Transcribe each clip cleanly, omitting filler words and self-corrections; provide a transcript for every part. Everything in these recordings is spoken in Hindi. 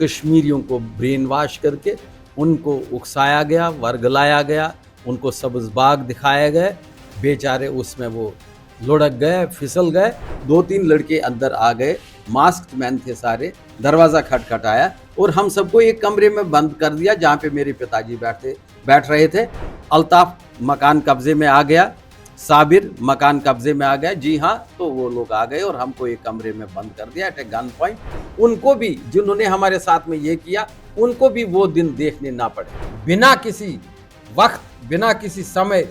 कश्मीरियों को ब्रेन वॉश करके उनको उकसाया गया, वर्गलाया गया, उनको सब्ज़ बाग दिखाया गया। बेचारे उसमें वो लुढ़क गए, फिसल गए। 2-3 लड़के अंदर आ गए, मास्क्ड मैन थे सारे। दरवाज़ा खटखटाया और हम सबको एक कमरे में बंद कर दिया जहाँ पे मेरे पिताजी बैठ रहे थे। अल्ताफ़ मकान कब्जे में आ गया, साबिर मकान कब्जे में आ गया। जी हाँ, तो वो लोग आ गए और हमको एक कमरे में बंद कर दिया एट ए गन पॉइंट। उनको भी, जिन्होंने हमारे साथ में ये किया, उनको भी वो दिन देखने ना पड़े। बिना किसी वक्त, बिना किसी समय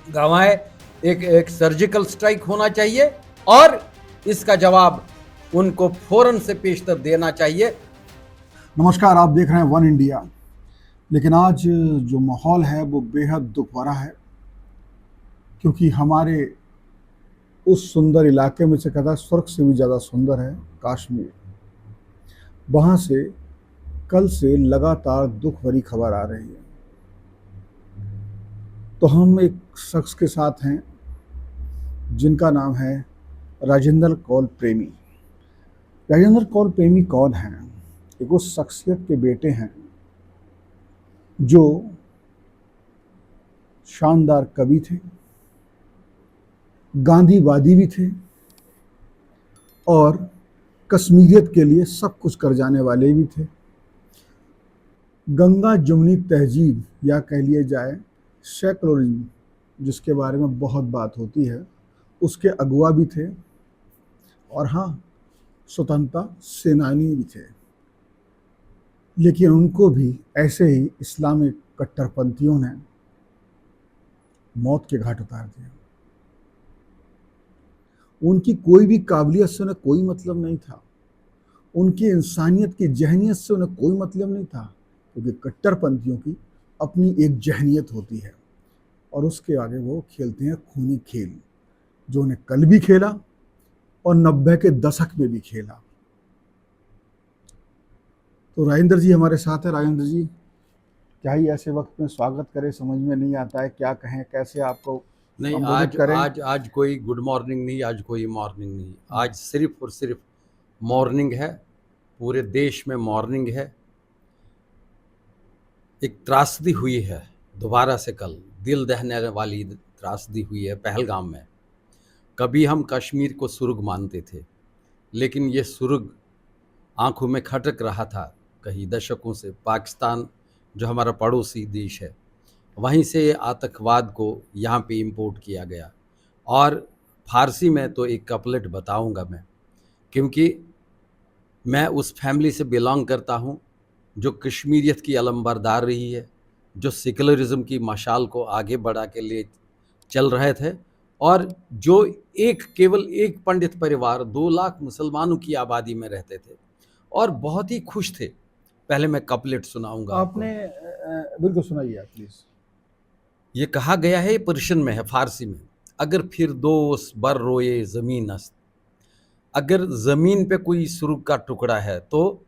गंवाए एक सर्जिकल स्ट्राइक होना चाहिए और इसका जवाब उनको फौरन से पेशतर देना चाहिए। नमस्कार, आप देख रहे हैं वन इंडिया। लेकिन आज जो माहौल है वो बेहद दुख भरा है, क्योंकि हमारे उस सुंदर इलाके में से कहता है स्वर्ग से भी ज़्यादा सुंदर है कश्मीर। वहाँ से कल से लगातार दुख भरी खबर आ रही है। तो हम एक शख्स के साथ हैं जिनका नाम है राजेंद्र कौल प्रेमी। राजेंद्र कौल प्रेमी कौन हैं? एक उस शख्सियत के बेटे हैं जो शानदार कवि थे, गांधीवादी भी थे और कश्मीरियत के लिए सब कुछ कर जाने वाले भी थे। गंगा जमुनी तहजीब या कह लिए जाए सेकुलरिज्म, जिसके बारे में बहुत बात होती है, उसके अगुवा भी थे और हाँ, स्वतंत्रता सेनानी भी थे। लेकिन उनको भी ऐसे ही इस्लामिक कट्टरपंथियों ने मौत के घाट उतार दिया। उनकी कोई भी काबिलियत से उन्हें कोई मतलब नहीं था, उनकी इंसानियत की जहनियत से उन्हें कोई मतलब नहीं था, क्योंकि कट्टरपंथियों की अपनी एक जहनियत होती है और उसके आगे वो खेलते हैं खूनी खेल, जो उन्हें कल भी खेला और 90 के दशक में भी खेला। तो राजेंद्र जी हमारे साथ है। राजेंद्र जी, क्या ही ऐसे वक्त में स्वागत करें, समझ में नहीं आता है क्या कहें, कैसे आपको नहीं, आज कोई गुड मॉर्निंग नहीं, आज कोई मॉर्निंग नहीं, आज सिर्फ और सिर्फ मॉर्निंग है। पूरे देश में मॉर्निंग है। एक त्रासदी हुई है दोबारा से, कल दिल दहने वाली त्रासदी हुई है पहलगाम में। कभी हम कश्मीर को सुर्ग मानते थे, लेकिन ये सुर्ग आंखों में खटक रहा था कई दशकों से। पाकिस्तान जो हमारा पड़ोसी देश है, वहीं से आतंकवाद को यहाँ पे इंपोर्ट किया गया। और फारसी में तो एक कपलेट बताऊंगा मैं, क्योंकि मैं उस फैमिली से बिलोंग करता हूँ जो कश्मीरियत की अलंबरदार रही है, जो सेकुलरिज्म की मशाल को आगे बढ़ा के लिए चल रहे थे, और जो केवल एक पंडित परिवार 2 लाख मुसलमानों की आबादी में रहते थे और बहुत ही खुश थे। पहले मैं कपलेट सुनाऊंगा आपने बिल्कुल सुनाइए आप प्लीज। ये कहा गया है, पर्शियन में है, फारसी में। अगर फिर दोस्त बर रोए ज़मीन अस्त, अगर ज़मीन पे कोई सुर्ग का टुकड़ा है तो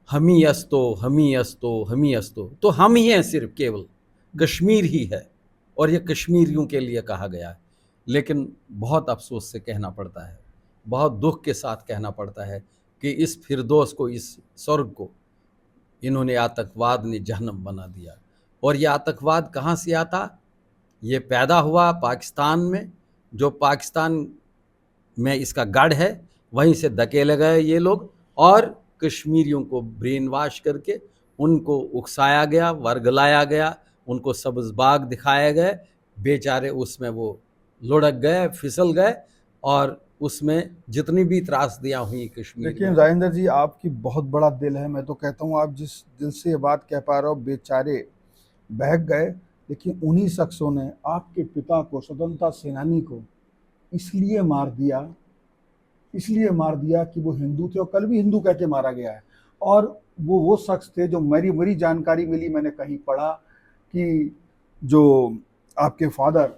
हमी अस्तो, हमी अस्तो, हमी अस्तो, तो हम ही हैं, सिर्फ केवल कश्मीर ही है। और ये कश्मीरियों के लिए कहा गया है। लेकिन बहुत अफसोस से कहना पड़ता है, बहुत दुख के साथ कहना पड़ता है कि इस फिरदौस को, इस स्वर्ग को इन्होंने, आतंकवाद ने जहन्नम बना दिया। और ये आतंकवाद कहाँ से आता? ये पैदा हुआ पाकिस्तान में, जो पाकिस्तान में इसका गढ़ है, वहीं से धकेले गए ये लोग और कश्मीरियों को ब्रेन वॉश करके उनको उकसाया गया, वर्गलाया गया, उनको सब्ज़ बाग दिखाए गए। बेचारे उसमें वो लुढ़क गए, फिसल गए और उसमें जितनी भी त्रासदियाँ हुई कश्मीर में। लेकिन राजेंद्र जी, आपकी बहुत बड़ा दिल है। मैं तो कहता हूँ आप जिस दिल से ये बात कह पा रहे हो, बेचारे बहक गए। लेकिन उन्हीं शख्सों ने आपके पिता को, स्वतंत्रता सेनानी को, इसलिए मार दिया कि वो हिंदू थे, और कल भी हिंदू कह के मारा गया है। और वो शख्स थे जो मेरी जानकारी मिली, मैंने कहीं पढ़ा कि जो आपके फादर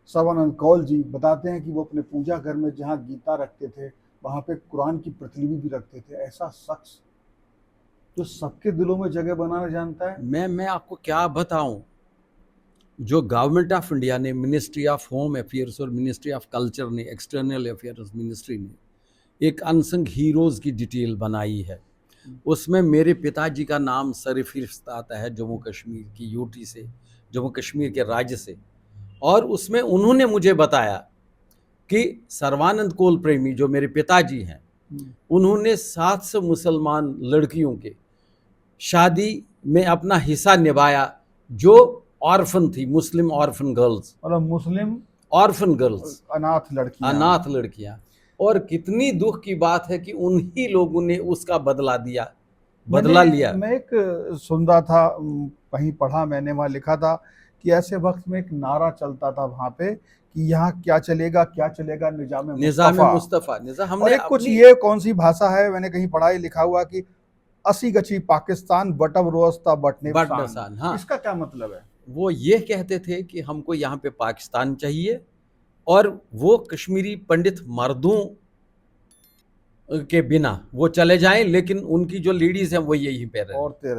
सर्बानंद कौल जी बताते हैं कि वो अपने पूजा घर में जहाँ गीता रखते थे, वहाँ पे कुरान की प्रतिलिपि भी रखते थे। ऐसा शख्स जो सबके दिलों में जगह बनाना जानता है। मैं आपको क्या बताऊं, जो गवर्नमेंट ऑफ इंडिया ने, मिनिस्ट्री ऑफ होम अफेयर्स और मिनिस्ट्री ऑफ कल्चर ने, एक्सटर्नल अफेयर्स मिनिस्ट्री ने एक अनसंग हीरोज़ की डिटेल बनाई है उसमें मेरे पिताजी का नाम सर-ए-फ़हरिस्त आता है जम्मू कश्मीर की यूटी से, जम्मू कश्मीर के राज्य से। और उसमें उन्होंने मुझे बताया कि सर्वानंद कोल प्रेमी जो मेरे पिताजी हैं, उन्होंने 700 मुसलमान लड़कियों के शादी में अपना हिस्सा निभाया जो ऑर्फन थी, मुस्लिम ऑर्फन गर्ल्स, मतलब मुस्लिम ऑर्फन गर्ल्स, अनाथ लड़कियां। और कितनी दुख की बात है कि उन्हीं लोगों ने उसका बदला लिया। मैं एक सुन रहा था, कहीं पढ़ा मैंने, वहां लिखा था कि ऐसे वक्त में एक नारा चलता था वहां पे कि यहाँ क्या चलेगा निजाम मुस्तफा। हमने कुछ ये कौन सी भाषा है, मैंने कहीं पढ़ा, लिखा हुआ कि असी गची पाकिस्तान बटब रोस्ता बटने। हाँ। इसका क्या मतलब है? वो ये कहते थे कि हमको यहाँ पे पाकिस्तान चाहिए और वो कश्मीरी पंडित मर्दों के बिना वो चले जाएं, लेकिन उनकी जो लेडीज हैं वो यही पे रहे, औरतें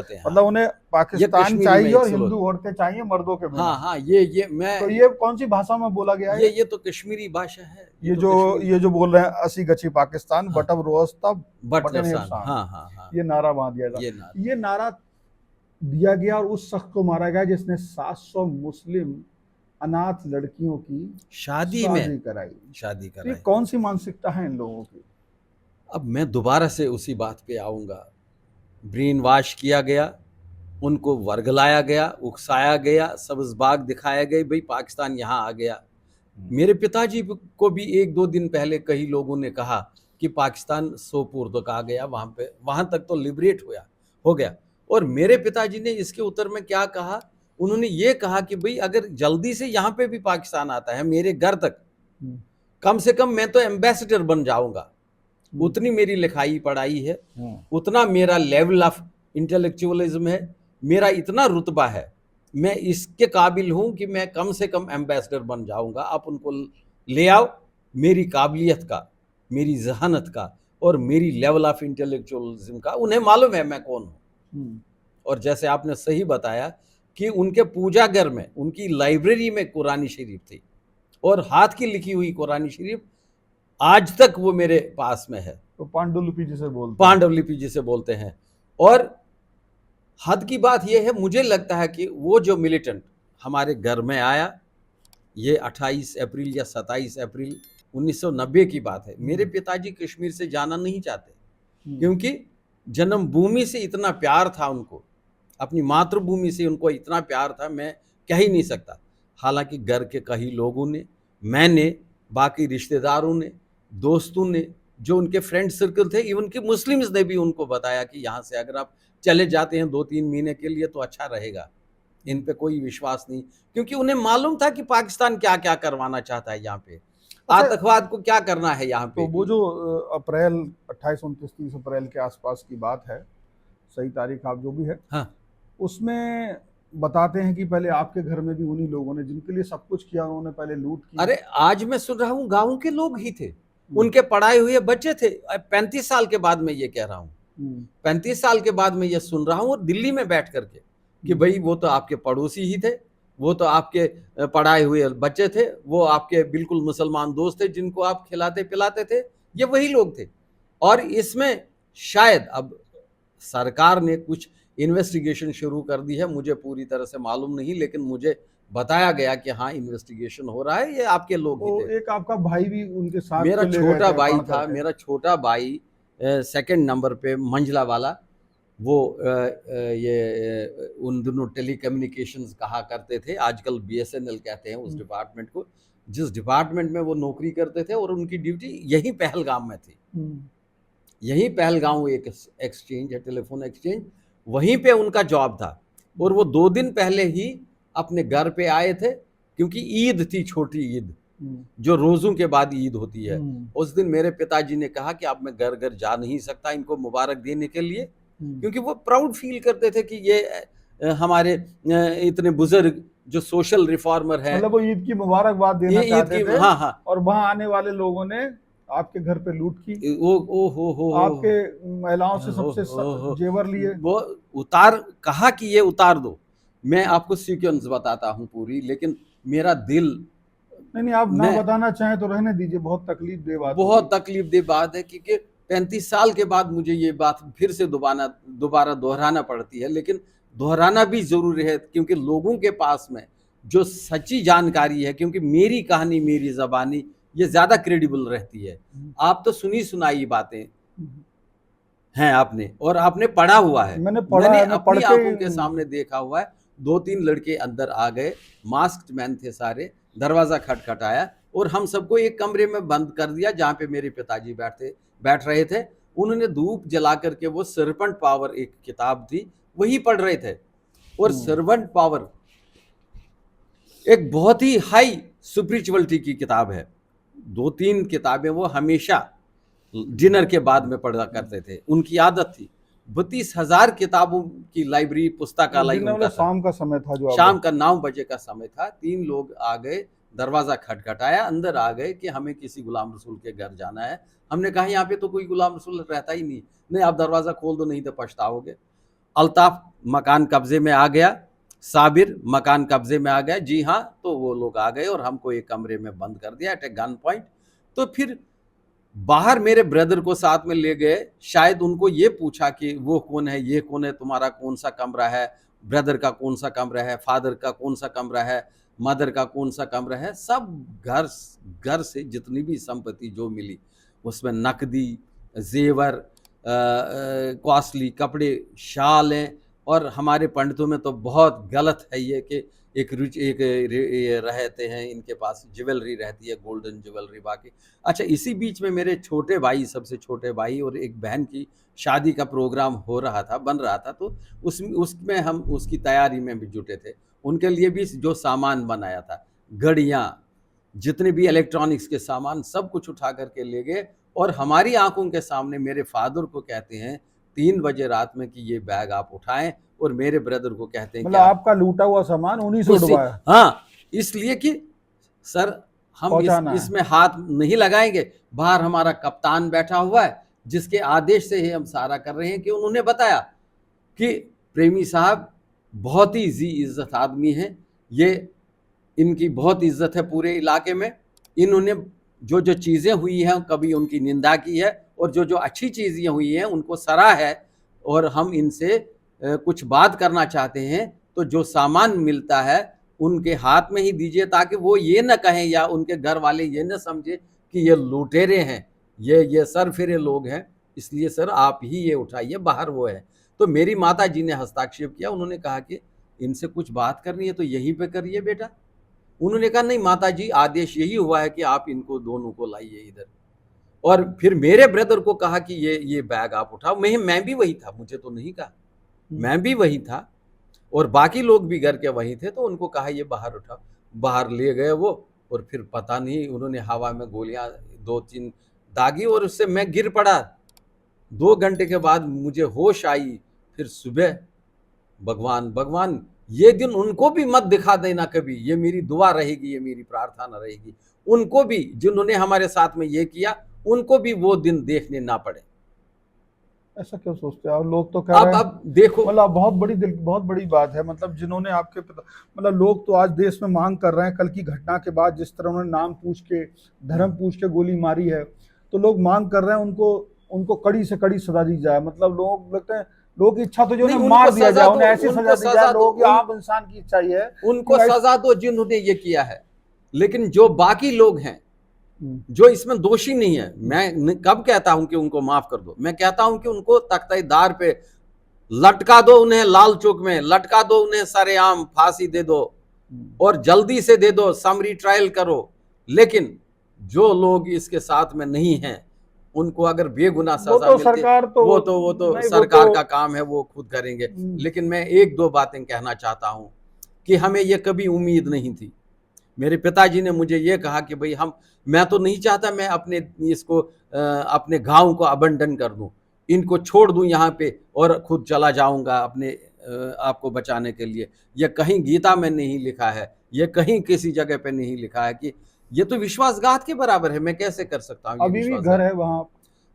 हैं। मतलब उन्हें पाकिस्तान चाहिए और हिंदू औरतें चाहिए मर्दों के बिना। हाँ, ये मैं, तो ये कौन सी भाषा में बोला गया है? ये तो कश्मीरी भाषा है। ये जो बोल रहे हैं असी गची पाकिस्तान बटब रोस्ता बटने। हाँ, ये नारा वहां दिया था। ये नारा दिया गया और उस शख्स को मारा गया जिसने 700 मुस्लिम अनाथ लड़कियों की शादी कराई। ये कौन सी मानसिकता है इन लोगों की? अब मैं दोबारा से उसी बात पे आऊंगा। ब्रेन वॉश किया गया, उनको वर्गलाया गया, उकसाया गया, सब्ज़बाग दिखाया गया, भाई पाकिस्तान यहाँ आ गया। मेरे पिताजी को भी 1-2 दिन पहले कई लोगों ने कहा कि पाकिस्तान सोपुर्द आ गया, वहाँ तक तो लिबरेट हो गया। और मेरे पिताजी ने इसके उत्तर में क्या कहा, उन्होंने ये कहा कि भाई अगर जल्दी से यहाँ पे भी पाकिस्तान आता है मेरे घर तक, कम से कम मैं तो एम्बेसडर बन जाऊंगा। उतनी मेरी लिखाई पढ़ाई है, उतना मेरा लेवल ऑफ इंटेलेक्चुअलिज्म है, मेरा इतना रुतबा है, मैं इसके काबिल हूं कि मैं कम से कम एम्बेसडर बन जाऊंगा। आप उनको ले आओ, मेरी काबिलियत का, मेरी जहानत का और मेरी लेवल ऑफ इंटेलेक्चुअलिज्म का उन्हें मालूम है मैं कौन हूं। और जैसे आपने सही बताया कि उनके पूजा घर में, उनकी लाइब्रेरी में कुरानी शरीफ थी और हाथ की लिखी हुई कुरानी शरीफ आज तक वो मेरे पास में है। तो पांडुलिपि जिसे बोलते हैं। और हद की बात यह है, मुझे लगता है कि वो जो मिलिटेंट हमारे घर में आया, ये 28 अप्रैल या 27 अप्रैल 1990 की बात है। मेरे पिताजी कश्मीर से जाना नहीं चाहते क्योंकि जन्मभूमि से इतना प्यार था उनको, अपनी मातृभूमि से उनको इतना प्यार था, मैं कह ही नहीं सकता। हालांकि घर के कई लोगों ने, मैंने, बाकी रिश्तेदारों ने, दोस्तों ने, जो उनके फ्रेंड सर्कल थे, इवन कि मुस्लिम्स ने भी उनको बताया कि यहाँ से अगर आप चले जाते हैं 2-3 महीने के लिए तो अच्छा रहेगा। इन पे कोई विश्वास नहीं, क्योंकि उन्हें मालूम था कि पाकिस्तान क्या क्या करवाना चाहता है यहाँ पे, आतंकवाद को क्या करना है यहाँ पे। तो वो जो अप्रैल 28, 29, 30 अप्रैल के आसपास की बात है, सही तारीख आप जो भी है, हाँ, उसमें बताते हैं कि पहले आपके घर में भी उन्हीं लोगों ने, जिनके लिए सब कुछ किया, उन्होंने पहले लूट की। अरे आज मैं सुन रहा हूँ गाँव के लोग ही थे, उनके पढ़ाए हुए बच्चे थे। 35 साल के बाद मैं ये कह रहा हूँ, 35 साल के बाद मैं ये सुन रहा हूँ, और दिल्ली में बैठ करके कि भाई वो तो आपके पड़ोसी ही थे, वो तो आपके पढ़ाए हुए बच्चे थे, वो आपके बिल्कुल मुसलमान दोस्त थे जिनको आप खिलाते पिलाते थे, ये वही लोग थे। और इसमें शायद अब सरकार ने कुछ इन्वेस्टिगेशन शुरू कर दी है, मुझे पूरी तरह से मालूम नहीं, लेकिन मुझे बताया गया कि हाँ इन्वेस्टिगेशन हो रहा है, ये आपके लोग ही थे। एक आपका भाई भी उनके साथ, मेरा छोटा भाई था, मेरा छोटा भाई 2nd नंबर पे मंझला वाला, वो ये उन दिनों टेलीकम्युनिकेशंस कहा करते थे, आजकल BSNL कहते हैं उस डिपार्टमेंट को, जिस डिपार्टमेंट में वो नौकरी करते थे, और उनकी ड्यूटी यही पहलगाम में थी। यही पहलगाम एक एक्सचेंज है, टेलीफोन एक्सचेंज, वहीं पे उनका जॉब था। और वो 2 दिन पहले ही अपने घर पे आए थे, क्योंकि ईद थी, छोटी ईद जो रोज़ों के बाद ईद होती है। उस दिन मेरे पिताजी ने कहा कि अब मैं घर घर जा नहीं सकता इनको मुबारक देने के लिए, क्योंकि वो प्राउड फील करते थे कि ये हमारे इतने बुजुर्ग जो सोशल रिफॉर्मर हैं, मतलब वो ईद की मुबारकबाद देना चाहते थे। हाँ। और वहां आने वाले लोगों ने आपके घर पे लूट की, हो आपके महिलाओं से सबसे जेवर लिए, वो कहा कि ये उतार दो। मैं आपको सीक्वेंस बताता हूँ पूरी, लेकिन मेरा दिल, नहीं आप ना बताना चाहें तो रहने दीजिए, बहुत तकलीफ दे बात है, बहुत तकलीफ दे बात है, क्योंकि 35 साल के बाद मुझे ये बात फिर से दोबारा दोहराना पड़ती है, लेकिन दोहराना भी जरूरी है क्योंकि लोगों के पास में जो सच्ची जानकारी है, क्योंकि मेरी कहानी मेरी जबानी ये ज्यादा क्रेडिबल रहती है। आप तो सुनी सुनाई बातें हैं आपने, और आपने पढ़ा हुआ है, मैंने पढ़ा मैंने है, मैं अपनी पढ़ के- आंखों के सामने देखा हुआ है। 2-3 लड़के अंदर आ गए, मास्क्ड मैन थे सारे, दरवाजा खटखटाया और हम सबको एक कमरे में बंद कर दिया जहां पे मेरे पिताजी बैठ रहे थे। उन्होंने धूप जला करके वो सर्पेंट पावर एक किताब थी वही पढ़ रहे थे, और सर्वेंट पावर एक बहुत ही हाई स्पिरिचुअलिटी की किताब है। 2-3 किताबें वो हमेशा डिनर के बाद में पढ़ा करते थे, उनकी आदत थी। 32,000 किताबों की लाइब्रेरी, पुस्तकालय दिन में उनका था। शाम का समय था जो शाम का 9 बजे का समय था। 3 लोग आ गए, दरवाजा खटखटाया, अंदर आ गए कि हमें किसी गुलाम रसूल के घर जाना है। हमने कहा यहाँ पे तो कोई गुलाम रसूल रहता ही नहीं, आप दरवाजा खोल दो नहीं तो पछताओगे। अल्ताफ मकान कब्जे में आ गया, साबिर मकान कब्जे में आ गया, जी हाँ, तो वो लोग आ गए और हमको एक कमरे में बंद कर दिया एट ए गन पॉइंट। तो फिर बाहर मेरे ब्रदर को साथ में ले गए, शायद उनको ये पूछा कि वो कौन है, ये कौन है, तुम्हारा कौन सा कमरा है, ब्रदर का कौन सा कमरा है, फादर का कौन सा कमरा है, मदर का कौन सा कमरा है। सब घर से जितनी भी संपत्ति जो मिली उसमें नकदी, जेवर, कॉस्टली कपड़े, शाल हैं। और हमारे पंडितों में तो बहुत गलत है ये कि एक रहते हैं, इनके पास ज्वेलरी रहती है, गोल्डन ज्वेलरी बाकी। अच्छा, इसी बीच में मेरे छोटे भाई, सबसे छोटे भाई और एक बहन की शादी का प्रोग्राम हो रहा था, बन रहा था, तो उसमें हम उसकी तैयारी में भी जुटे थे। उनके लिए भी जो सामान बनाया था, घड़ियाँ, जितने भी इलेक्ट्रॉनिक्स के सामान, सब कुछ उठा करके ले गए। और हमारी आंखों के सामने मेरे फादर को कहते हैं 3 बजे रात में कि ये बैग आप उठाएं, और मेरे ब्रदर को कहते हैं कि मतलब आपका लूटा हुआ सामान उन्हीं से उड़वाया। हाँ, इसलिए कि सर हम इसमें हाथ नहीं लगाएंगे। बाहर हमारा कप्तान बैठा हुआ है जिसके आदेश से ही हम सारा कर रहे हैं, कि उन्होंने बताया कि प्रेमी साहब बहुत ही जी इज्जत आदमी है, ये इनकी बहुत इज्जत है पूरे इलाके में। इन्होंने जो जो चीज़ें हुई हैं कभी उनकी निंदा की है, और जो जो अच्छी चीज़ें हुई हैं उनको सराहा है, और हम इनसे कुछ बात करना चाहते हैं। तो जो सामान मिलता है उनके हाथ में ही दीजिए, ताकि वो ये न कहें या उनके घर वाले ये न समझे कि ये लुटेरे हैं, ये सरफिरे लोग हैं, इसलिए सर आप ही ये उठाइए, बाहर वो है। तो मेरी माता जी ने हस्ताक्षेप किया, उन्होंने कहा कि इनसे कुछ बात करनी है तो यहीं पे करिए बेटा। उन्होंने कहा नहीं माता जी, आदेश यही हुआ है कि आप इनको दोनों को लाइए इधर। और फिर मेरे ब्रदर को कहा कि ये बैग आप उठाओ। मैं भी वही था, मुझे तो नहीं कहा, मैं भी वही था, और बाकी लोग भी घर के वही थे। तो उनको कहा ये बाहर उठाओ, बाहर ले गए वो। और फिर पता नहीं उन्होंने हवा में गोलियां 2-3 दागी, और उससे मैं गिर पड़ा। 2 घंटे के बाद मुझे होश आई। फिर सुबह भगवान ये दिन उनको भी मत दिखा देना कभी, ये मेरी दुआ रहेगी, ये मेरी प्रार्थना रहेगी। उनको भी, जिन्होंने हमारे साथ में ये किया, उनको भी वो दिन देखने ना पड़े। ऐसा क्यों सोचते हैं आप? लोग तो कह रहे हैं, अब देखो, मतलब बहुत बड़ी बात है। मतलब जिन्होंने आपके पिता, मतलब लोग तो आज देश में मांग कर रहे हैं, कल की घटना के बाद जिस तरह उन्होंने नाम पूछ के, धर्म पूछ के गोली मारी है, तो लोग मांग कर रहे हैं उनको कड़ी से कड़ी सजा दी जाए। मतलब लोग लगते हैं, लोगों की इच्छा तो जो नहीं, मार दिया जाए, उन्हें ऐसी उनको सजा दी जाए। लोगों की, आम उन- इंसान की इच्छा ये है उनको सजा दो जिन्होंने ये किया है। लेकिन जो बाकी लोग हैं जो इसमें दोषी नहीं है, मैं कब कहता हूं कि उनको माफ कर दो, मैं कहता हूं कि उनको तख्तेदार पे लटका दो, उन्हें लाल चौक में लटका दो, उन्हें सरेआम फांसी दे दो, और जल्दी से दे दो, समरी ट्रायल करो। लेकिन जो लोग इसके साथ में नहीं हैं, उनको अगर बेगुनाह सजा मिलती, सरकार तो वो तो सरकार का काम है, वो खुद करेंगे। लेकिन मैं 1-2 बातें कहना चाहता हूं कि हमें ये कभी उम्मीद नहीं थी। मेरे पिताजी ने मुझे ये कहा कि भाई मैं तो नहीं चाहता मैं अपने गांव को अबंडन कर दूं, इनको छोड़ दूं यहाँ पे और खुद चला जाऊंगा अपने आपको बचाने के लिए। ये कहीं गीता में नहीं लिखा है, ये कहीं किसी जगह पे नहीं लिखा है कि ये तो विश्वासघात के बराबर है। मैं कैसे कर सकता हूँ? अभी भी घर है वहां।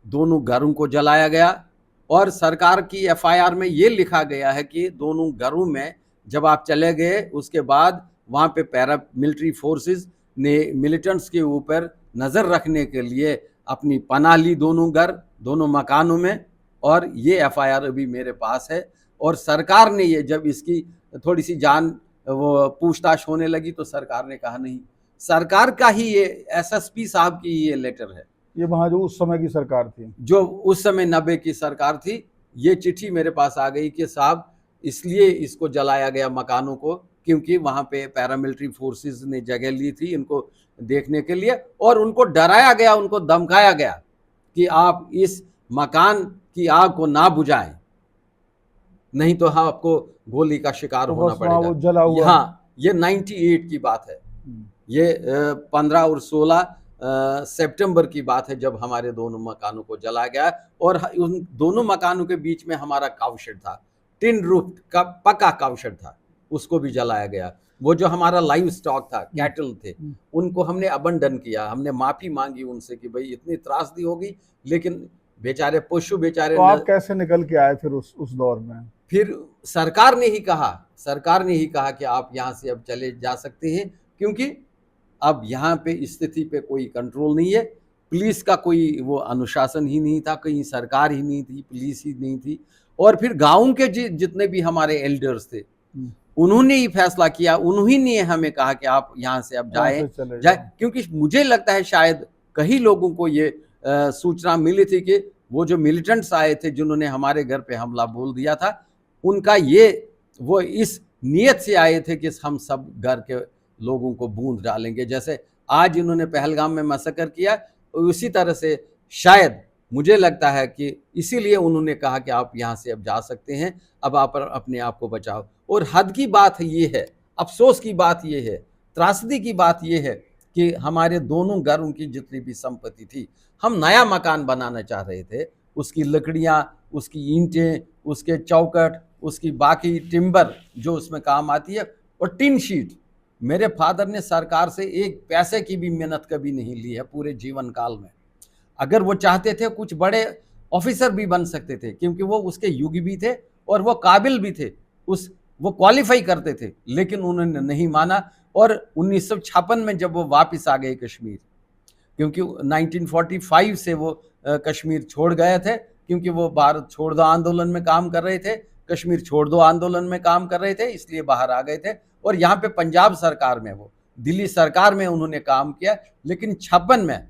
दोनों घरों को जलाया गया, और सरकार की FIR में ये लिखा गया है कि दोनों घरों में जब आप चले गए उसके बाद वहां पे पैरा मिलिट्री फोर्सेस ने मिलिटेंट्स के ऊपर नजर रखने के लिए अपनी पनाह ली दोनों घर, दोनों मकानों में, और ये एफआईआर अभी मेरे पास है। और सरकार ने ये, जब इसकी थोड़ी सी जान वो पूछताछ होने लगी तो सरकार ने कहा नहीं, सरकार का ही ये एसएसपी साहब की ये लेटर है, ये वहां जो उस समय की सरकार थी, जो उस समय 90 की सरकार थी। ये चिट्ठी मेरे पास आ गई कि साहब इसलिए इसको जलाया गया मकानों को, क्योंकि वहां पे पैरामिलिट्री फोर्सेस ने जगह ली थी इनको देखने के लिए, और उनको डराया गया, उनको धमकाया गया कि आप इस मकान की आग को ना बुझाएं, नहीं तो हम आपको गोली का शिकार तो होना बस वहां वो पड़ेगा। जला हुआ। हाँ, ये 98 की बात है। ये 15 और 16 सितंबर की बात है, जब हमारे दोनों मकानों को जला गया। और उन दोनों मकानों के बीच में हमारा काउशेड था, टिन रूफ का पक्का काउशेड था, उसको भी जलाया गया। वो जो हमारा लाइव स्टॉक था, कैटल थे, उनको हमने अबंडन किया, हमने माफी मांगी उनसे कि भाई इतनी त्रासदी होगी, लेकिन बेचारे पशु बेचारे तो आप कैसे निकल के आए फिर उस दौर में? फिर सरकार ने ही कहा कि आप यहाँ से अब चले जा सकते हैं, क्योंकि अब यहाँ पे स्थिति पे कोई कंट्रोल नहीं है, पुलिस का कोई वो अनुशासन ही नहीं था, कहीं सरकार ही नहीं थी, पुलिस ही नहीं थी। और फिर गाँव के जितने भी हमारे एल्डर्स थे, उन्होंने ही फैसला किया, उन्हीं ने हमें कहा कि आप यहाँ से अब जाए, क्योंकि मुझे लगता है शायद कई लोगों को ये सूचना मिली थी कि वो जो मिलिटेंट्स आए थे जिन्होंने हमारे घर पे हमला बोल दिया था, उनका वो इस नियत से आए थे कि हम सब घर के लोगों को बूंद डालेंगे, जैसे आज इन्होंने पहलगाम में मैसेकर किया, उसी तरह से शायद मुझे लगता है कि इसीलिए उन्होंने कहा कि आप यहाँ से अब जा सकते हैं, अब आप अपने आप को बचाओ। और हद की बात ये है, अफसोस की बात ये है, त्रासदी की बात ये है कि हमारे दोनों घरों की जितनी भी संपत्ति थी, हम नया मकान बनाना चाह रहे थे, उसकी लकड़ियाँ, उसकी ईंटें, उसके चौकट, उसकी बाकी टिम्बर जो उसमें काम आती है, और टिन शीट, मेरे फादर ने सरकार से एक पैसे की भी मेहनत कभी नहीं ली है पूरे जीवन काल में। अगर वो चाहते थे कुछ बड़े ऑफिसर भी बन सकते थे, क्योंकि वो उसके युग भी थे और वो काबिल भी थे, वो क्वालिफाई करते थे, लेकिन उन्होंने नहीं माना। और 1956 में जब वो वापस आ गए कश्मीर, क्योंकि 1945 से वो कश्मीर छोड़ गए थे, क्योंकि वो भारत छोड़ दो आंदोलन में काम कर रहे थे, कश्मीर छोड़ दो आंदोलन में काम कर रहे थे, इसलिए बाहर आ गए थे। और यहाँ पे पंजाब सरकार में, वो दिल्ली सरकार में उन्होंने काम किया, लेकिन 56 में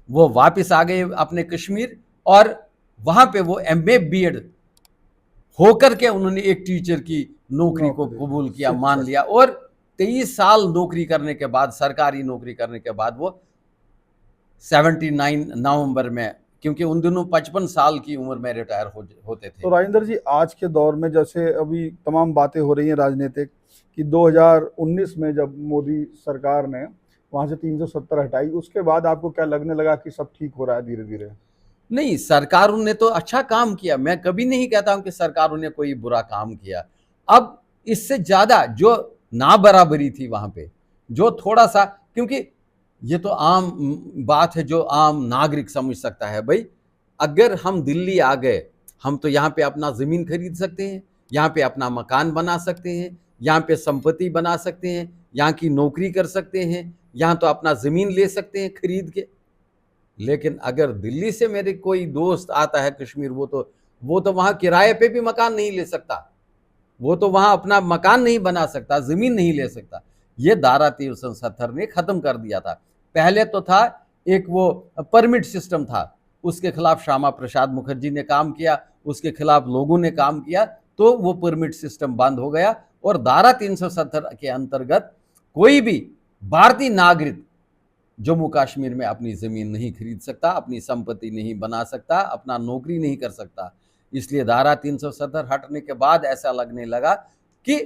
वो वापस आ गए अपने कश्मीर, और वहां पे वो MA BEd होकर के उन्होंने एक टीचर की नौकरी को कबूल किया, मान लिया। और 23 साल नौकरी करने के बाद, सरकारी नौकरी करने के बाद, वो 79 नवंबर में, क्योंकि उन दिनों 55 साल की उम्र में रिटायर होते थे। तो राजेंद्र जी, आज के दौर में जैसे अभी तमाम बातें हो रही हैं राजनीतिक कि 2019 में जब मोदी सरकार ने वहां से 370 हटाई, उसके बाद आपको क्या लगने लगा कि सब ठीक हो रहा है धीरे धीरे? नहीं, सरकारों ने तो अच्छा काम किया, मैं कभी नहीं कहता हूं कि सरकारों ने कोई बुरा काम किया। अब इससे ज्यादा जो ना बराबरी थी वहां पे, जो थोड़ा सा, क्योंकि ये तो आम बात है जो आम नागरिक समझ सकता है। भाई, अगर हम दिल्ली आ गए, हम तो यहाँ पे अपना जमीन खरीद सकते हैं, यहाँ पे अपना मकान बना सकते हैं, यहाँ पे संपत्ति बना सकते हैं, यहाँ की नौकरी कर सकते हैं, यहाँ तो अपना जमीन ले सकते हैं खरीद के। लेकिन अगर दिल्ली से मेरे कोई दोस्त आता है कश्मीर, वो तो वहां किराए पे भी मकान नहीं ले सकता, वो तो वहां अपना मकान नहीं बना सकता, जमीन नहीं ले सकता। ये धारा 370 ने खत्म कर दिया था। पहले तो था एक वो परमिट सिस्टम था, उसके खिलाफ श्यामा प्रसाद मुखर्जी ने काम किया, उसके खिलाफ लोगों ने काम किया, तो वो परमिट सिस्टम बंद हो गया। और धारा 370 के अंतर्गत कोई भी भारतीय नागरिक जम्मू कश्मीर में अपनी जमीन नहीं खरीद सकता, अपनी संपत्ति नहीं बना सकता, अपना नौकरी नहीं कर सकता। इसलिए धारा 370 हटने के बाद ऐसा लगने लगा कि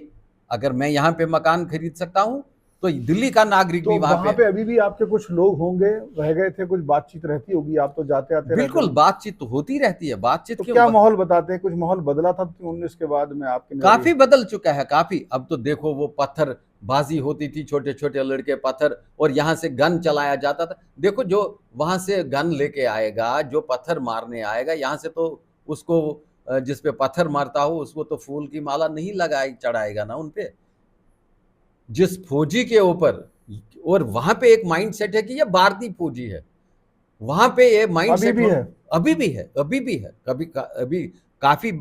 अगर मैं यहाँ पे मकान खरीद सकता हूँ, तो दिल्ली का नागरिक तो भी वहां पे अभी भी आपके कुछ लोग होंगे, रह गए थे, कुछ बातचीत रहती होगी, आप तो जाते आते? बिल्कुल, बातचीत तो होती रहती है। बातचीत तो क्यों? क्या माहौल बताते हैं, कुछ माहौल बदला था 19 के बाद में आपके? काफी बदल चुका है, काफी। अब तो देखो, वो पत्थरबाजी होती थी, छोटे छोटे लड़के पत्थर, और यहाँ से गन चलाया जाता था। देखो, जो वहां से गन लेके आएगा, जो पत्थर मारने आएगा, यहाँ से तो उसको, जिस पे पत्थर मारता हो, उसको तो फूल की माला नहीं चढ़ाएगा ना उनपे। जिस फौजी के ऊपर, और वहां पे एक माइंड सेट है कि ये भारतीय फौजी है, वहां पे ये माइंड अभी सेट भी है। अभी भी है, अभी भी है। अभी काफी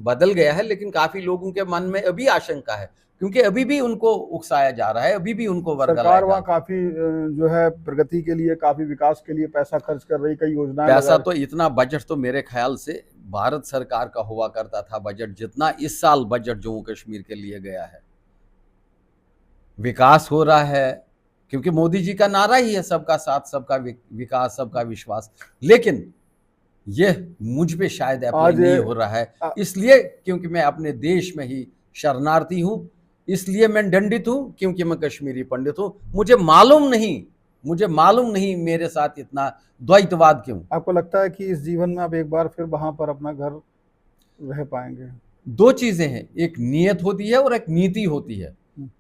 बदल गया है, लेकिन काफी लोगों के मन में अभी आशंका है, क्योंकि अभी भी उनको उकसाया जा रहा है, अभी भी उनको वर्गलाया सरकार जा वहाँ रहा है। काफी जो है प्रगति के लिए, काफी विकास के लिए पैसा खर्च कर रही, कई योजनाएं लगा पैसा रही। तो इतना, बजट तो मेरे ख्याल से भारत सरकार का हुआ करता था बजट जितना इस साल बजट जम्मू कश्मीर के लिए गया है। विकास हो रहा है, क्योंकि मोदी जी का नारा ही है सबका साथ, सबका विकास, सबका विश्वास। लेकिन यह मुझ पे शायद अप्लाई आज नहीं हो रहा है, इसलिए क्योंकि मैं अपने देश में ही शरणार्थी हूं, इसलिए मैं दंडित हूं, क्योंकि मैं कश्मीरी पंडित हूं। मुझे मालूम नहीं मेरे साथ इतना द्वैतवाद क्यों। आपको लगता है कि इस जीवन में आप एक बार फिर वहां पर अपना घर रह पाएंगे? दो चीजें हैं, एक नीयत होती है और एक नीति होती है।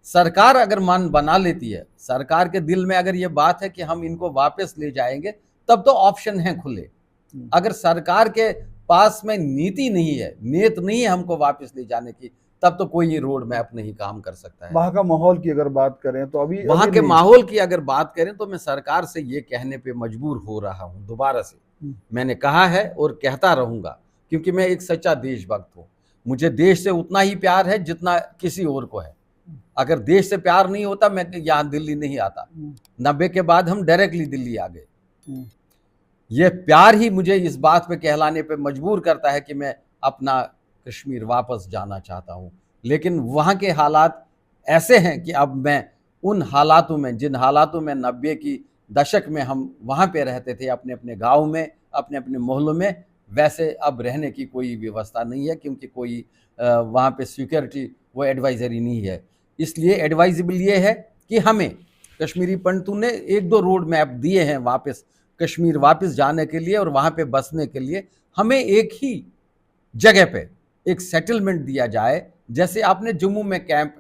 सरकार अगर मन बना लेती है, सरकार के दिल में अगर ये बात है कि हम इनको वापस ले जाएंगे, तब तो ऑप्शन है खुले। अगर सरकार के पास में नीति नहीं है, नीयत नहीं है हमको वापस ले जाने की, तब तो कोई रोड मैप नहीं काम कर सकता है। वहां का माहौल की अगर बात करें तो अभी वहां के नहीं। माहौल की अगर बात करें तो मैं सरकार से ये कहने पे मजबूर हो रहा हूं दोबारा से। मैंने कहा है और कहता रहूंगा, क्योंकि मैं एक सच्चा देशभक्त हूं। मुझे देश से उतना ही प्यार है जितना किसी और को है। अगर देश से प्यार नहीं होता मैं यहाँ दिल्ली नहीं आता। 90 के बाद हम डायरेक्टली दिल्ली आ गए। ये प्यार ही मुझे इस बात पे कहलाने पे मजबूर करता है कि मैं अपना कश्मीर वापस जाना चाहता हूँ। लेकिन वहाँ के हालात ऐसे हैं कि अब मैं उन हालातों में, जिन हालातों में 90 की दशक में हम वहाँ पे रहते थे, अपने अपने गाँव में, अपने अपने मोहल्लों में, वैसे अब रहने की कोई व्यवस्था नहीं है, क्योंकि कोई वहाँ पे सिक्योरिटी वो एडवाइजरी नहीं है। इसलिए एडवाइजेबल ये है कि हमें कश्मीरी पंडितों ने 1-2 रोड मैप दिए हैं वापस कश्मीर वापस जाने के लिए और वहाँ पे बसने के लिए। हमें एक ही जगह पे एक सेटलमेंट दिया जाए, जैसे आपने जम्मू में कैंप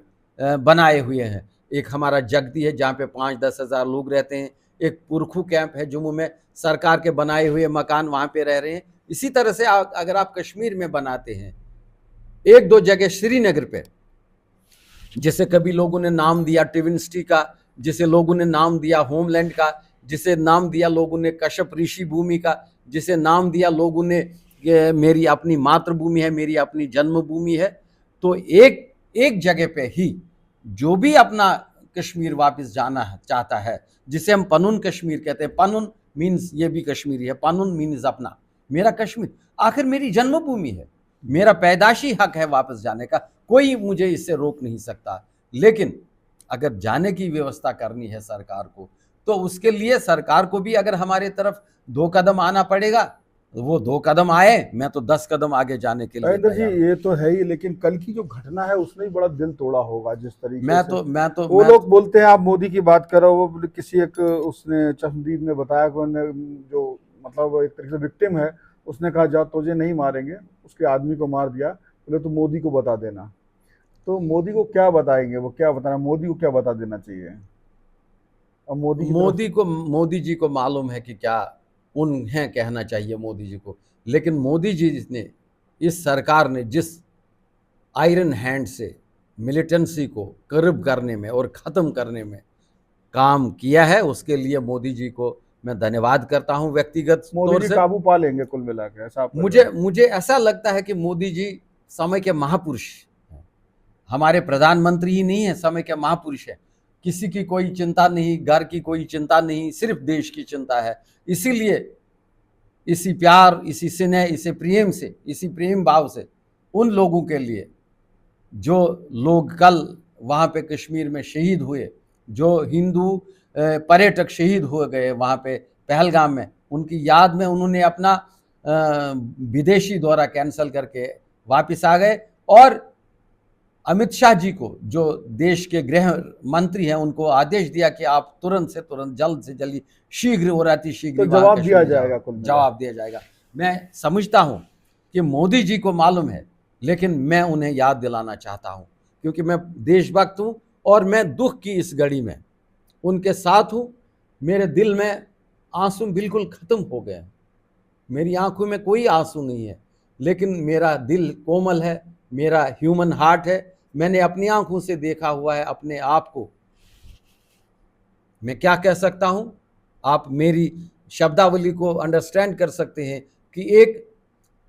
बनाए हुए हैं। एक हमारा जगती है जहाँ पे 5-10 हज़ार लोग रहते हैं। एक पुरखू कैंप है जम्मू में, सरकार के बनाए हुए मकान वहाँ पे रह रहे हैं। इसी तरह से अगर आप कश्मीर में बनाते हैं 1-2 जगह, श्रीनगर पे जिसे कभी लोगों ने नाम दिया ट्विन सिटी का, जिसे लोगों ने नाम दिया होमलैंड का, जिसे नाम दिया लोगों ने कश्यप ऋषि भूमि का, जिसे नाम दिया लोगों ने मेरी अपनी मातृभूमि है, मेरी अपनी जन्मभूमि है। तो एक जगह पे ही जो भी अपना कश्मीर वापस जाना चाहता है, जिसे हम पनुन कश्मीर कहते हैं, पनुन मीन्स ये भी कश्मीरी है, पनुन मीन्स अपना, मेरा कश्मीर आखिर मेरी जन्मभूमि है, मेरा पैदाशी हक है वापस जाने का, कोई मुझे इससे रोक नहीं सकता। लेकिन अगर जाने की व्यवस्था करनी है सरकार को, तो उसके लिए सरकार को भी अगर हमारे तरफ 2 कदम आना पड़ेगा, वो 2 कदम आए, मैं तो 10 कदम आगे जाने के लिए महेंद्र जी, तैयार। ये तो है ही, लेकिन कल की जो घटना है उसने ही बड़ा दिल तोड़ा होगा। जिस तरीके से वो मैं लोग बोलते हैं, आप मोदी की बात करो, वो किसी एक उसने चश्मदीद ने बताया कि उन्होंने जो मतलब एक तरीके से विक्टिम है, उसने कहा जा तुझे नहीं मारेंगे, उसके आदमी को मार दिया, बोले तो मोदी को बता देना। तो मोदी को क्या बताएंगे, वो क्या बताना, मोदी को क्या बता देना चाहिए? अब मोदी जी को मालूम है कि क्या उन्हें कहना चाहिए मोदी जी को। लेकिन मोदी जी ने, इस सरकार ने जिस आयरन हैंड से मिलिटेंसी को कर्ब करने में और ख़त्म करने में काम किया है, उसके लिए मोदी जी को मैं धन्यवाद करता हूं व्यक्तिगत मोदी तौर जी से। काबू पा लेंगे कुल मिला के, ऐसा आपका मुझे ऐसा लगता है कि मोदी जी समय के महापुरुष हैं। हमारे प्रधानमंत्री ही नहीं है, समय के महापुरुष है। किसी की कोई चिंता नहीं, घर की कोई चिंता नहीं, सिर्फ देश की चिंता है। इसीलिए इसी प्यार, इसी स्नेह, इसी प्रेम भाव से उन लोगों के लिए जो लोग कल वहाँ पे कश्मीर में शहीद हुए, जो हिंदू पर्यटक शहीद हो गए वहाँ पे पहलगाम में, उनकी याद में उन्होंने अपना विदेशी दौरा कैंसिल करके वापस आ गए। और अमित शाह जी को, जो देश के गृह मंत्री हैं, उनको आदेश दिया कि आप तुरंत से तुरंत, जल्द से जल्दी, शीघ्र और अतिशीघ्र तो जवाब दिया जाएगा, जवाब दिया जाएगा। मैं समझता हूं कि मोदी जी को मालूम है, लेकिन मैं उन्हें याद दिलाना चाहता हूं, क्योंकि मैं देशभक्त हूं और मैं दुख की इस घड़ी में उनके साथ हूं। मेरे दिल में आंसू बिल्कुल खत्म हो गए, मेरी आंखों में कोई आंसू नहीं है, लेकिन मेरा दिल कोमल है, मेरा ह्यूमन हार्ट है। मैंने अपनी आंखों से देखा हुआ है अपने आप को। मैं क्या कह सकता हूं, आप मेरी शब्दावली को अंडरस्टैंड कर सकते हैं कि एक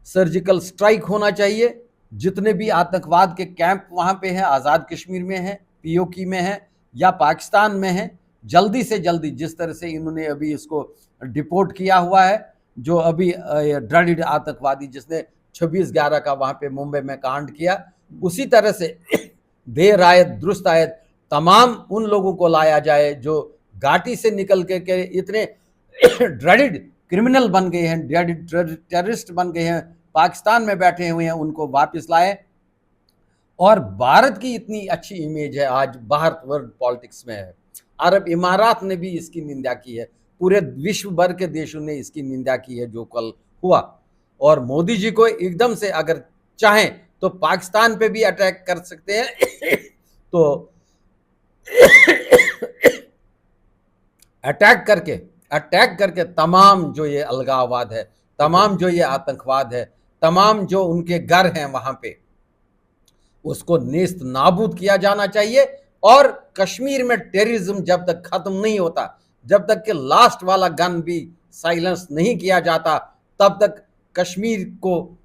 सर्जिकल स्ट्राइक होना चाहिए। जितने भी आतंकवाद के कैंप वहाँ पे हैं, आज़ाद कश्मीर में हैं, पीओके में हैं या पाकिस्तान में हैं, जल्दी से जल्दी, जिस तरह से इन्होंने अभी इसको डिपोर्ट किया हुआ है, जो अभी ड्रडिड आतंकवादी जिसने 26/11 का वहाँ पे मुंबई में कांड किया, उसी तरह से देर आयत दुरुस्त आयत तमाम उन लोगों को लाया जाए जो घाटी से निकल के इतने ड्रडिड क्रिमिनल बन गए हैं, ड्रडिड टेररिस्ट बन गए हैं, पाकिस्तान में बैठे हुए हैं, उनको वापस लाए। और भारत की इतनी अच्छी इमेज है आज बाहर वर्ल्ड पॉलिटिक्स में है। अरब इमारात ने भी इसकी निंदा की है, पूरे विश्व भर के देशों ने इसकी निंदा की है जो कल हुआ। और मोदी जी को एकदम से अगर चाहें तो पाकिस्तान पे भी अटैक कर सकते हैं तो अटैक करके तमाम जो ये अलगाववाद है, तमाम जो ये आतंकवाद है, तमाम जो उनके घर हैं वहां पे, उसको नेस्त नाबूद किया जाना चाहिए। और कश्मीर में टेररिज्म जब तक खत्म नहीं होता, जब तक कि लास्ट वाला गन भी साइलेंस नहीं किया जाता, तब तक कश्मीर को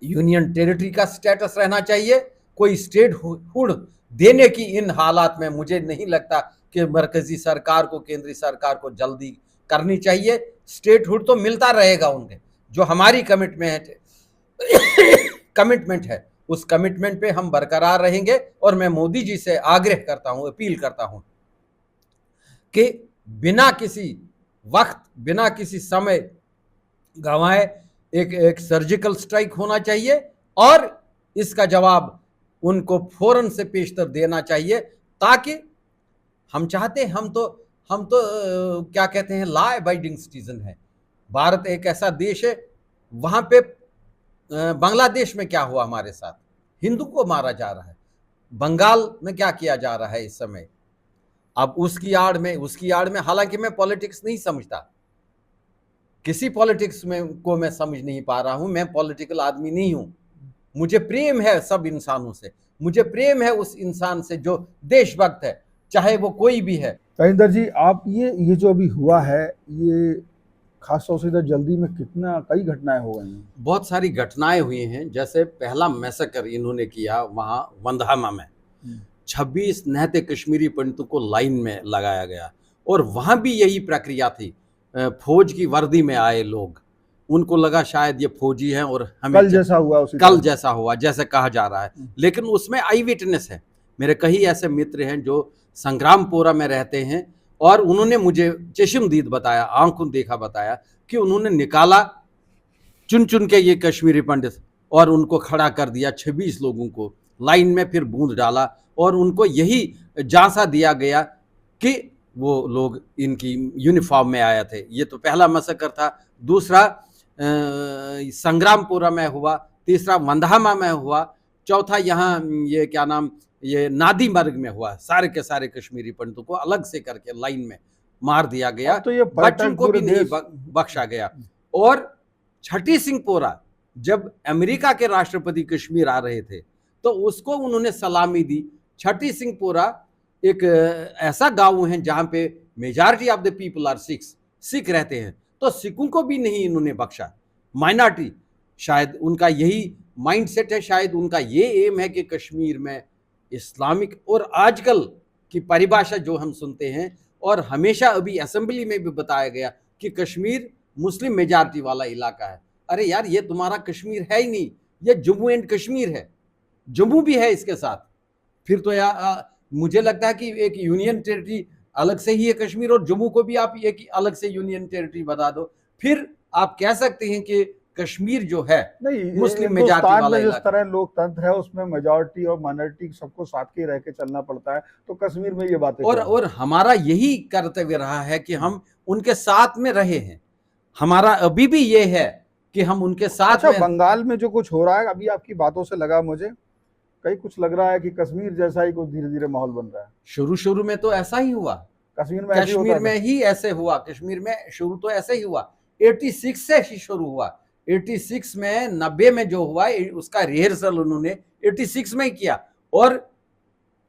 यूनियन टेरिटरी का स्टेटस रहना चाहिए। कोई स्टेटहुड देने की इन हालात में मुझे नहीं लगता कि मरकजी सरकार को, केंद्रीय सरकार को जल्दी करनी चाहिए। स्टेटहुड तो मिलता रहेगा उनके, जो हमारी कमिटमेंट है उस कमिटमेंट पे हम बरकरार रहेंगे। और मैं मोदी जी से आग्रह करता हूं, अपील करता हूं कि बिना किसी वक्त, बिना किसी समय गंवाए एक सर्जिकल स्ट्राइक होना चाहिए और इसका जवाब उनको फौरन से पेशतर देना चाहिए, ताकि हम चाहते हैं, हम तो क्या कहते हैं, लॉ अबाइडिंग सिटीजन है। भारत एक ऐसा देश है, वहां पे बांग्लादेश में क्या हुआ हमारे साथ, हिंदू को मारा जा रहा है, बंगाल में क्या किया जा रहा है इस समय। अब उसकी आड़ में हालांकि मैं पॉलिटिक्स नहीं समझता, किसी पॉलिटिक्स में को मैं समझ नहीं पा रहा हूं, मैं पॉलिटिकल आदमी नहीं हूं। मुझे प्रेम है सब इंसानों से, मुझे प्रेम है उस इंसान से जो देशभक्त है, चाहे वो कोई भी है। तजिंदर जी, आप ये जो अभी हुआ है, ये खास तौर से इधर जल्दी में कई घटनाएं हो गई हैं। बहुत सारी घटनाएं हुई हैं। जैसे पहला मैसेकर इन्होंने किया वहां वंदहामा में, 26 नहते कश्मीरी पंडितों को लाइन में लगाया गया और वहां भी यही प्रक्रिया थी। फौज की वर्दी में आए लोग, उनको लगा शायद ये फौजी हैं और हमें कल जैसा हुआ जैसे कहा जा रहा है, लेकिन उसमें आई विटनेस है। मेरे कई ऐसे मित्र हैं जो संग्रामपुरा में रहते हैं और उन्होंने मुझे चश्मदीद बताया, आंखों देखा बताया कि उन्होंने निकाला चुन चुन के ये कश्मीरी पंडित और उनको खड़ा कर दिया, 26 लोगों को लाइन में, फिर बूंद डाला और उनको यही झांसा दिया गया कि वो लोग इनकी यूनिफॉर्म में आए थे। ये तो पहला मसकर था। दूसरा संग्रामपुरा में हुआ, तीसरा वंदहामा में हुआ, चौथा यहाँ ये क्या नाम, ये नादीमर्ग में हुआ। सारे के सारे कश्मीरी पंडितों को अलग से करके लाइन में मार दिया गया, तो ये बच्चों को भी नहीं बख्शा गया। और छठी सिंहपोरा, जब अमेरिका के राष्ट्रपति कश्मीर आ रहे थे तो उसको उन्होंने सलामी दी। छठी सिंहपोरा एक ऐसा गांव है जहां पे majority of the people are Sikh रहते हैं, तो सिखों को भी नहीं इन्होंने बख्शा। माइनॉरिटी, शायद उनका यही माइंडसेट है, शायद उनका ये एम है कि कश्मीर में इस्लामिक, और आजकल की परिभाषा जो हम सुनते हैं और हमेशा अभी असेंबली में भी बताया गया कि कश्मीर मुस्लिम मेजॉरिटी वाला इलाका है। अरे यार, ये तुम्हारा कश्मीर है ही नहीं, ये जम्मू एंड कश्मीर है, जम्मू भी है इसके साथ। फिर तो यार मुझे लगता है कि एक यूनियन टेरिटरी अलग से ही है कश्मीर, और जम्मू को भी आप एक अलग से यूनियन टेरिटरी बता दो, फिर आप कह सकते हैं कि कश्मीर जो है नहीं, मुस्लिम मेजॉरिटी वाला जिस तरह लोकतंत्र है उसमें मेजॉरिटी और माइनॉरिटी सबको साथ के रह के चलना पड़ता है, तो कश्मीर में ये बातें और हमारा यही कर्तव्य रहा है कि हम उनके साथ में रहे हैं। हमारा अभी भी ये है कि हम उनके साथ। अच्छा, बंगाल में जो कुछ हो रहा है, अभी आपकी बातों से लगा मुझे कहीं कुछ लग रहा है कि कश्मीर जैसा ही कुछ धीरे धीरे माहौल बन रहा है। शुरू में तो ऐसा ही हुआ, कश्मीर में ही ऐसे हुआ, कश्मीर में शुरू तो ऐसे ही हुआ, 86 से ही शुरू हुआ। 86 में 90 में जो हुआ उसका रिहर्सल उन्होंने 86 में ही किया और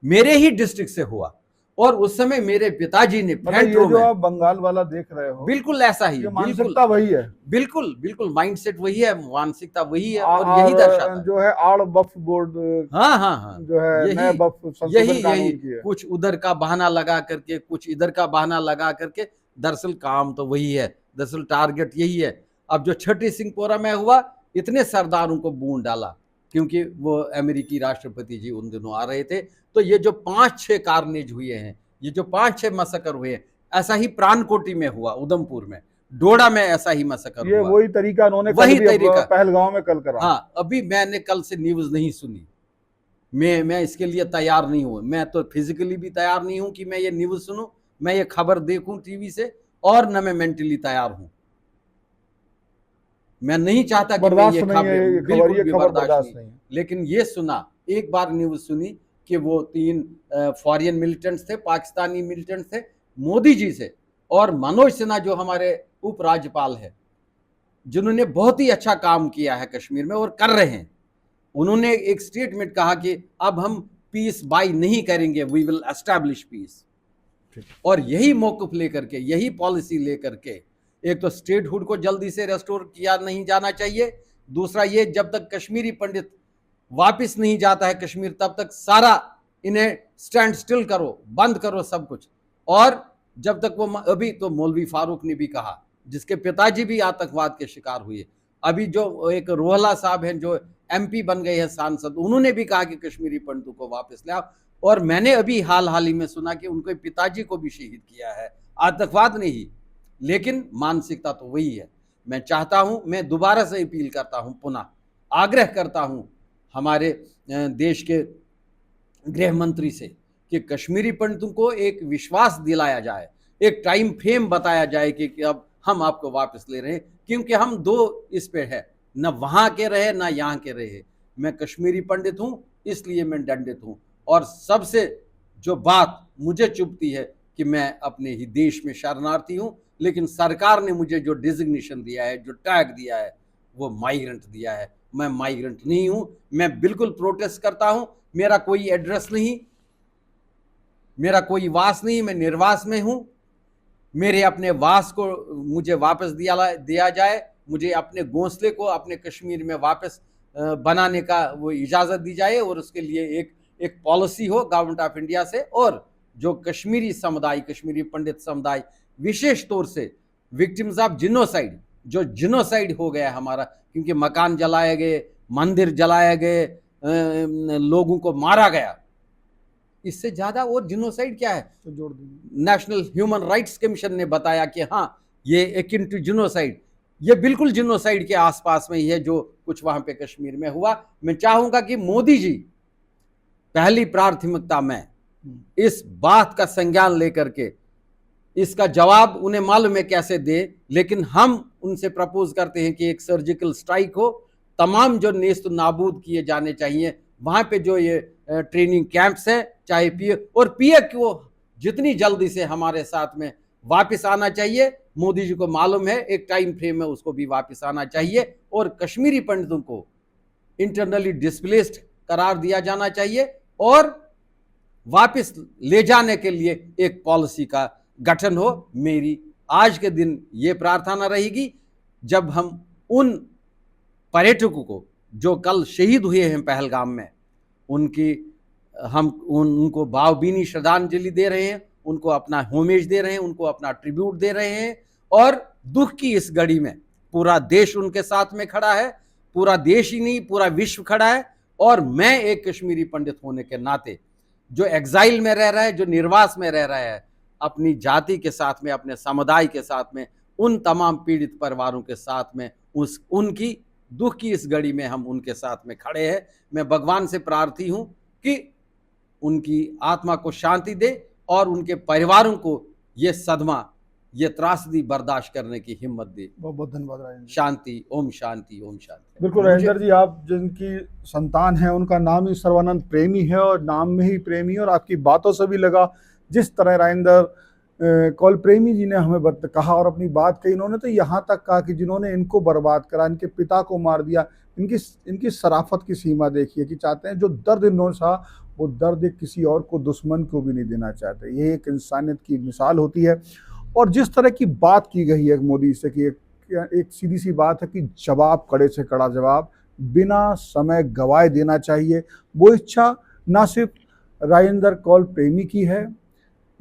मेरे ही डिस्ट्रिक्ट से हुआ। और उस समय मेरे पिताजी ने मतलब फ्रंट ये रो जो में, आप बंगाल वाला देख रहे हो, बिल्कुल ऐसा ही, ये बिल्कुल मानसिकता वही है। बिल्कुल बिल्कुल माइंडसेट वही है, मानसिकता वही है, और और यही दर्शाता है। जो है आड़ वक्फ बोर्ड हाँ हाँ हाँ, जो है यही नए वक्फ यही संशोधन यही कानून की है। कुछ उधर का बहाना लगा करके, कुछ इधर का बहाना लगा करके, दरअसल काम तो वही है, दरअसल टारगेट यही है। अब जो छठी सिंहपोरा में हुआ, इतने सरदारों को बूंद डाला, क्योंकि वो अमेरिकी राष्ट्रपति जी उन दिनों आ रहे थे। तो ये जो 5-6 कारनेज हुए हैं, ये जो 5-6 मसकर हुए हैं, ऐसा ही प्राणकोटि में हुआ, उधमपुर में, डोडा में ऐसा ही मसकर ये हुआ, वही तरीका उन्होंने कल वही भी तरीका। पहलगांव में कल करा। हाँ, अभी मैंने कल से न्यूज नहीं सुनी, मैं इसके लिए तैयार नहीं हूं, मैं तो फिजिकली भी तैयार नहीं हूं कि मैं ये न्यूज सुनूं, मैं ये खबर देखूं टीवी से, और न मैं मेंटली तैयार हूं। मैं नहीं चाहता कि मैं ये बर्दाश्त नहीं है खबर, ये खबर, बिल्कुल ये भी खबर बर्दाश्त बर्दाश्त नहीं। नहीं है। लेकिन ये सुना, एक बार न्यूज सुनी कि वो 3 फॉरेन मिलिटेंट्स थे, पाकिस्तानी मिलिटेंट्स थे, मोदी जी से और मनोज सिन्हा जो हमारे उपराज्यपाल है, जिन्होंने बहुत ही अच्छा काम किया है कश्मीर में और कर रहे हैं, उन्होंने एक स्टेटमेंट कहा कि अब हम पीस बाय नहीं करेंगे, वी विल एस्टैब्लिश पीस। और यही मौकफ लेकर के, यही पॉलिसी लेकर के, एक तो स्टेटहुड को जल्दी से रेस्टोर किया नहीं जाना चाहिए, दूसरा ये जब तक कश्मीरी पंडित वापस नहीं जाता है कश्मीर, तब तक सारा इन्हें स्टैंड स्टिल करो, बंद करो सब कुछ। और जब तक वो, अभी तो मौलवी फारूक ने भी कहा, जिसके पिताजी भी आतंकवाद के शिकार हुए, अभी जो एक रोहला साहब हैं जो एमपी बन गए हैं सांसद, उन्होंने भी कहा कि कश्मीरी पंडितों को वापस ले आओ। और मैंने अभी हाल ही में सुना कि उनके पिताजी को भी शहीद किया है, आतंकवाद ने ही, लेकिन मानसिकता तो वही है। मैं चाहता हूं, मैं दोबारा से अपील करता हूं, पुनः आग्रह करता हूं हमारे देश के गृह मंत्री से कि कश्मीरी पंडितों को एक विश्वास दिलाया जाए, एक टाइम फ्रेम बताया जाए कि अब हम आपको वापस ले रहे हैं, क्योंकि हम दो इस पे है, न वहां के रहे न यहाँ के रहे। मैं कश्मीरी पंडित हूं, इसलिए मैं दंडित हूं। और सबसे जो बात मुझे चुभती है कि मैं अपने ही देश में शरणार्थी हूं, लेकिन सरकार ने मुझे जो डिजिग्नेशन दिया है, जो टैग दिया है, वो माइग्रेंट दिया है। मैं माइग्रेंट नहीं हूं, मैं बिल्कुल प्रोटेस्ट करता हूं। मेरा कोई एड्रेस नहीं, मेरा कोई वास नहीं, मैं निर्वास में हूं। मेरे अपने वास को मुझे वापस दिया जाए, मुझे अपने घोंसले को अपने कश्मीर में वापस बनाने का वो इजाज़त दी जाए, और उसके लिए एक पॉलिसी हो गवर्नमेंट ऑफ इंडिया से। और जो कश्मीरी समुदाय, कश्मीरी पंडित समुदाय, विशेष तौर से विक्टिम्स ऑफ जिनोसाइड, जो जिनोसाइड हो गया हमारा, क्योंकि मकान जलाए गए, मंदिर जलाए गए, लोगों को मारा गया, इससे ज्यादा और जिनोसाइड क्या है? तो जोड़ दीजिए। नेशनल ह्यूमन राइट्स कमीशन ने बताया कि हाँ, ये एकिन टू जिनोसाइड, ये बिल्कुल जिनोसाइड के आसपास में ही है जो कुछ वहां पे कश्मीर में हुआ। मैं चाहूंगा कि मोदी जी पहली प्राथमिकता में इस बात का संज्ञान लेकर के इसका जवाब उन्हें मालूम है कैसे दे, लेकिन हम उनसे प्रपोज करते हैं कि एक सर्जिकल स्ट्राइक हो, तमाम जो नेस्त नाबूद किए जाने चाहिए वहां पे, जो ये ट्रेनिंग कैंप्स है, चाहे पीए को जितनी जल्दी से हमारे साथ में वापस आना चाहिए। मोदी जी को मालूम है एक टाइम फ्रेम में उसको भी वापस आना चाहिए, और कश्मीरी पंडितों को इंटरनली डिस्प्लेस्ड करार दिया जाना चाहिए, और वापस ले जाने के लिए एक पॉलिसी का गठन हो। मेरी आज के दिन ये प्रार्थना रहेगी, जब हम उन पर्यटकों को जो कल शहीद हुए हैं पहलगाम में, हम उनको भावभीनी श्रद्धांजलि दे रहे हैं, उनको अपना होमेज दे रहे हैं, उनको अपना ट्रिब्यूट दे रहे हैं। और दुख की इस घड़ी में पूरा देश उनके साथ में खड़ा है, पूरा देश ही नहीं पूरा विश्व खड़ा है। और मैं एक कश्मीरी पंडित होने के नाते, जो एग्जाइल में रह रहा है, जो निर्वास में रह रहा है, अपनी जाति के साथ में, अपने समुदाय के साथ में, उन तमाम पीड़ित परिवारों के साथ में, उनकी दुख की इस घड़ी में हम उनके साथ में खड़े हैं। मैं भगवान से प्रार्थी हूं कि उनकी आत्मा को शांति दे और उनके परिवारों को ये सदमा, ये त्रासदी बर्दाश्त करने की हिम्मत दे। बहुत बहुत धन्यवाद राजेंद्र। शांति, ओम शांति, ओम शांति। बिल्कुल राजेंद्र जी, आप जिनकी संतान है उनका नाम ही सर्वानंद प्रेमी है, और नाम में ही प्रेमी है। और आपकी बातों से भी लगा जिस तरह राजेंद्र कौल प्रेमी जी ने हमें कहा और अपनी बात कही, इन्होंने तो यहाँ तक कहा कि जिन्होंने इनको बर्बाद करा, इनके पिता को मार दिया, इनकी इनकी शराफत की सीमा देखिए कि चाहते हैं जो दर्द इन्होंने सहा वो दर्द किसी और को, दुश्मन को भी नहीं देना चाहते। ये एक इंसानियत की मिसाल होती है। और जिस तरह की बात की गई है मोदी से कि एक सीधी सी बात है कि जवाब, कड़े से कड़ा जवाब बिना समय गवाए देना चाहिए। वो इच्छा ना सिर्फ राजेंद्र कौल प्रेमी की है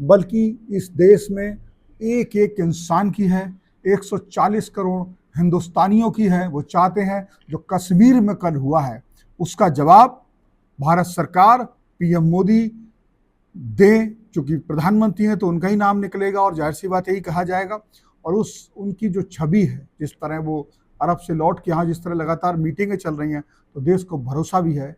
बल्कि इस देश में एक एक इंसान की है, 140 करोड़ हिंदुस्तानियों की है। वो चाहते हैं जो कश्मीर में कल हुआ है उसका जवाब भारत सरकार, पीएम मोदी दें। चूंकि प्रधानमंत्री हैं तो उनका ही नाम निकलेगा और जाहिर सी बात यही कहा जाएगा। और उनकी जो छवि है, जिस तरह वो अरब से लौट के यहाँ जिस तरह लगातार मीटिंगें चल रही हैं, तो देश को भरोसा भी है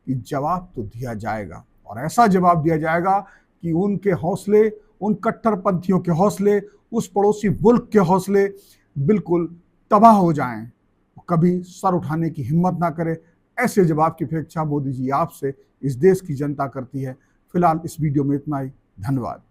कि जवाब तो दिया जाएगा और ऐसा जवाब दिया जाएगा कि उनके हौसले, उन कट्टरपंथियों के हौसले, उस पड़ोसी मुल्क के हौसले बिल्कुल तबाह हो जाएं, कभी सर उठाने की हिम्मत ना करें। ऐसे जवाब की अपेक्षा मोदी जी आपसे, इस देश की जनता करती है। फिलहाल इस वीडियो में इतना ही। धन्यवाद।